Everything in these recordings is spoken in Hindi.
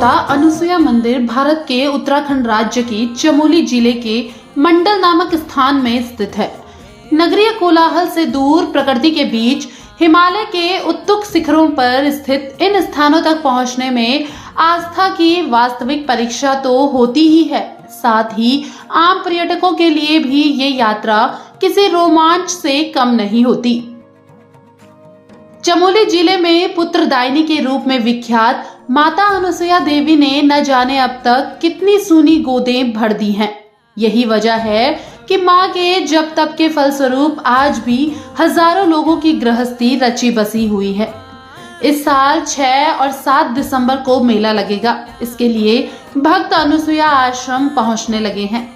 माता अनुसुया मंदिर भारत के उत्तराखंड राज्य के चमोली जिले के मंडल नामक स्थान में स्थित है। नगरीय कोलाहल से दूर प्रकृति के बीच हिमालय के उत्तुंग शिखरों पर स्थित इन स्थानों तक पहुंचने में आस्था की वास्तविक परीक्षा तो होती ही है, साथ ही आम पर्यटकों के लिए भी ये यात्रा किसी रोमांच से कम नहीं होती। चमोली जिले में पुत्रदायिनी के रूप में विख्यात माता अनुसुया देवी ने न जाने अब तक कितनी सूनी गोदें भर दी हैं। यही वजह है कि मां के जप तप के फलस्वरूप आज भी हजारों लोगों की गृहस्थी रची बसी हुई है। इस साल 6 और 7 दिसंबर को मेला लगेगा। इसके लिए भक्त अनुसुया आश्रम पहुंचने लगे हैं।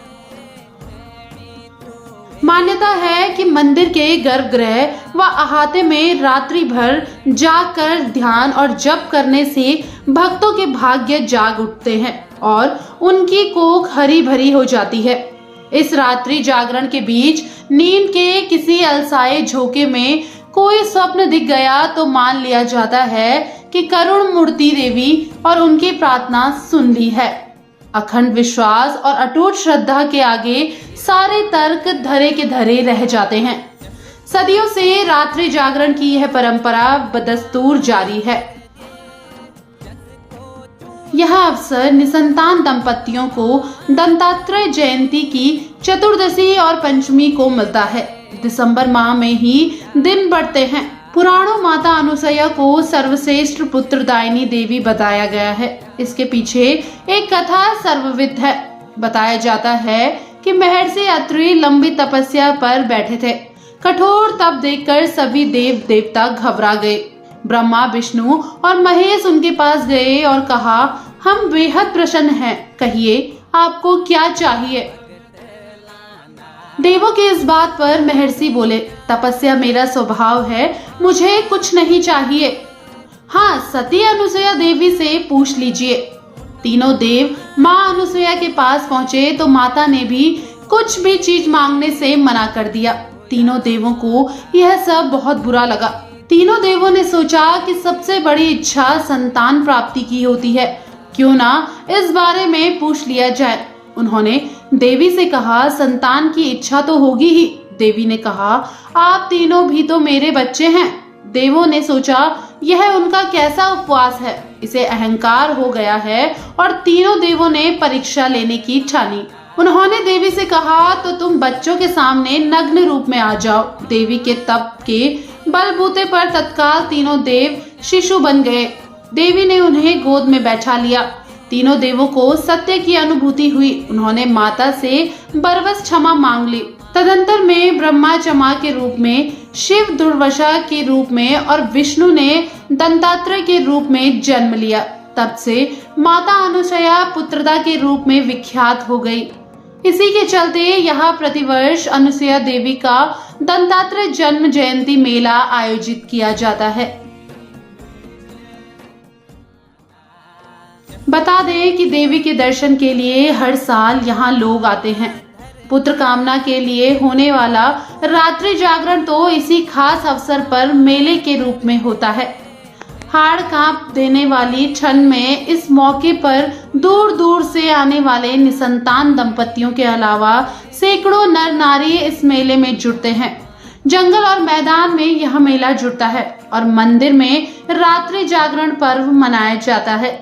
मान्यता है कि मंदिर के गर्भगृह व अहाते में रात्रि भर जाकर ध्यान और जप करने से भक्तों के भाग्य जाग उठते हैं और उनकी कोख हरी भरी हो जाती है। इस रात्रि जागरण के बीच नींद के किसी अलसाए झोंके में कोई स्वप्न दिख गया तो मान लिया जाता है कि करुण मूर्ति देवी और उनकी प्रार्थना सुन ली है। अखंड विश्वास और अटूट श्रद्धा के आगे सारे तर्क धरे के धरे रह जाते हैं। सदियों से रात्रि जागरण की यह परंपरा बदस्तूर जारी है। यह अवसर निसंतान दंपतियों को दंतात्रेय जयंती की चतुर्दशी और पंचमी को मिलता है। दिसंबर माह में ही दिन बढ़ते हैं। पुराणों माता अनुसुया को सर्वश्रेष्ठ पुत्रदायिनी देवी बताया गया है। इसके पीछे एक कथा सर्वविदित है। बताया जाता है कि महर्षि अत्रि लंबी तपस्या पर बैठे थे। कठोर तप देखकर सभी देव देवता घबरा गए। ब्रह्मा, विष्णु और महेश उनके पास गए और कहा, हम बेहद प्रसन्न हैं, कहिए आपको क्या चाहिए। देवों की इस बात पर महर्षि बोले, तपस्या मेरा स्वभाव है, मुझे कुछ नहीं चाहिए। हाँ, सती अनुसुया देवी से पूछ लीजिए। तीनों देव माँ अनुसुया के पास पहुँचे तो माता ने भी कुछ भी चीज मांगने से मना कर दिया। तीनों देवों को यह सब बहुत बुरा लगा। तीनों देवों ने सोचा कि सबसे बड़ी इच्छा संतान प्राप्ति की होती है, क्यों ना इस बारे में पूछ लिया जाए। उन्होंने देवी से कहा, संतान की इच्छा तो होगी ही। देवी ने कहा, आप तीनों भी तो मेरे बच्चे हैं। देवों ने सोचा यह उनका कैसा उपवास है, इसे अहंकार हो गया है और तीनों देवों ने परीक्षा लेने की ठानी। उन्होंने देवी से कहा, तो तुम बच्चों के सामने नग्न रूप में आ जाओ। देवी के तप के बलबूते पर तत्काल तीनों देव शिशु बन गए। देवी ने उन्हें गोद में बैठा लिया। तीनों देवों को सत्य की अनुभूति हुई। उन्होंने माता से बरबस क्षमा मांग ली। तदंतर में ब्रह्मा चमा के रूप में, शिव दुर्वासा के रूप में और विष्णु ने दंतात्रेय के रूप में जन्म लिया। तब से माता अनुसुया पुत्रदा के रूप में विख्यात हो गई। इसी के चलते यहाँ प्रतिवर्ष अनुसुया देवी का दंतात्रेय जन्म जयंती मेला आयोजित किया जाता है। बता दें कि देवी के दर्शन के लिए हर साल यहाँ लोग आते हैं। पुत्र कामना के लिए होने वाला रात्रि जागरण तो इसी खास अवसर पर मेले के रूप में होता है। हाड़ कांप देने वाली ठंड में इस मौके पर दूर दूर से आने वाले निसंतान दंपतियों के अलावा सैकड़ों नर नारी इस मेले में जुटते हैं। जंगल और मैदान में यह मेला जुटता है और मंदिर में रात्रि जागरण पर्व मनाया जाता है।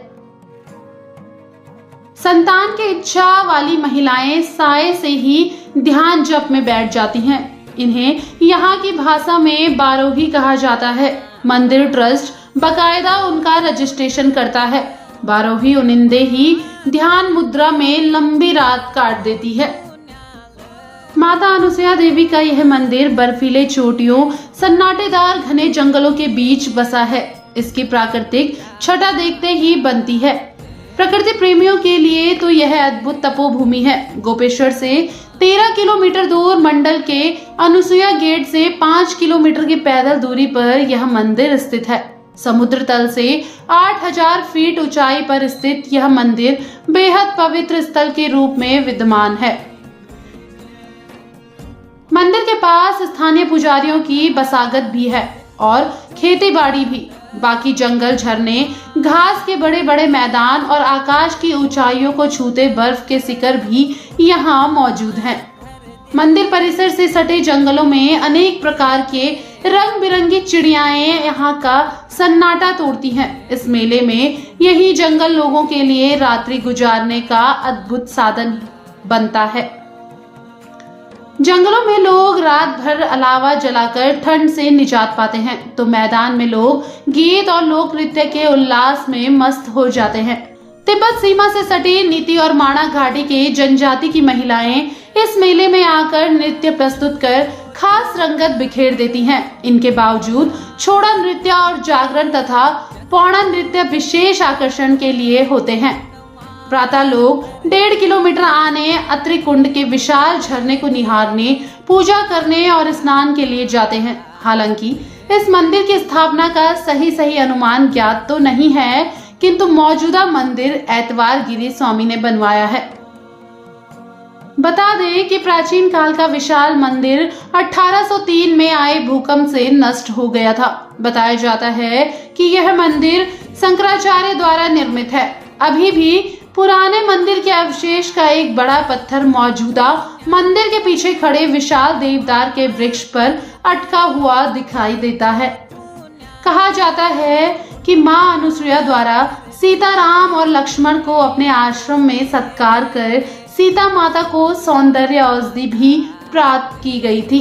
संतान की इच्छा वाली महिलाएं साय से ही ध्यान जप में बैठ जाती हैं। इन्हें यहाँ की भाषा में बारोही कहा जाता है। मंदिर ट्रस्ट बकायदा उनका रजिस्ट्रेशन करता है। बारोही उनिंदे ही ध्यान मुद्रा में लंबी रात काट देती है। माता अनुसुया देवी का यह मंदिर बर्फीले चोटियों, सन्नाटेदार घने जंगलों के बीच बसा है। इसकी प्राकृतिक छटा देखते ही बनती है। प्रकृति प्रेमियों के लिए तो यह अद्भुत तपोभूमि है। गोपेश्वर से 13 किलोमीटर दूर, मंडल के अनुसुया गेट से 5 किलोमीटर की पैदल दूरी पर यह मंदिर स्थित है। समुद्र तल से 8000 फीट ऊंचाई पर स्थित यह मंदिर बेहद पवित्र स्थल के रूप में विद्यमान है। मंदिर के पास स्थानीय पुजारियों की बसागत भी है। और खेती बाड़ी भी। बाकी जंगल, झरने, घास के बड़े बड़े मैदान और आकाश की ऊंचाइयों को छूते बर्फ के शिखर भी यहाँ मौजूद हैं। मंदिर परिसर से सटे जंगलों में अनेक प्रकार के रंग बिरंगी चिड़ियाएं यहाँ का सन्नाटा तोड़ती हैं। इस मेले में यही जंगल लोगों के लिए रात्रि गुजारने का अद्भुत साधन बनता है। जंगलों में लोग रात भर अलावा जलाकर ठंड से निजात पाते हैं, तो मैदान में लोग गीत और लोक नृत्य के उल्लास में मस्त हो जाते हैं। तिब्बत सीमा से सटी नीति और माणा घाटी के जनजाति की महिलाएं इस मेले में आकर नृत्य प्रस्तुत कर खास रंगत बिखेर देती हैं। इनके बावजूद छोड़ा नृत्य और जागरण तथा पौड़ा नृत्य विशेष आकर्षण के लिए होते हैं। प्रातः लोग 1.5 किलोमीटर आने अत्रि कुंड के विशाल झरने को निहारने, पूजा करने और स्नान के लिए जाते हैं। हालांकि इस मंदिर की स्थापना का सही अनुमान ज्ञात तो नहीं है, किंतु मौजूदा मंदिर ऐतवार गिरी स्वामी ने बनवाया है। बता दें कि प्राचीन काल का विशाल मंदिर 1803 में आए भूकंप से नष्ट हो गया था। बताया जाता है कि यह मंदिर शंकराचार्य द्वारा निर्मित है। अभी भी पुराने मंदिर के अवशेष का एक बड़ा पत्थर मौजूदा मंदिर के पीछे खड़े विशाल देवदार के वृक्ष पर अटका हुआ दिखाई देता है। कहा जाता है कि मां अनुसुईया द्वारा सीताराम और लक्ष्मण को अपने आश्रम में सत्कार कर सीता माता को सौंदर्य औषधि भी प्राप्त की गई थी।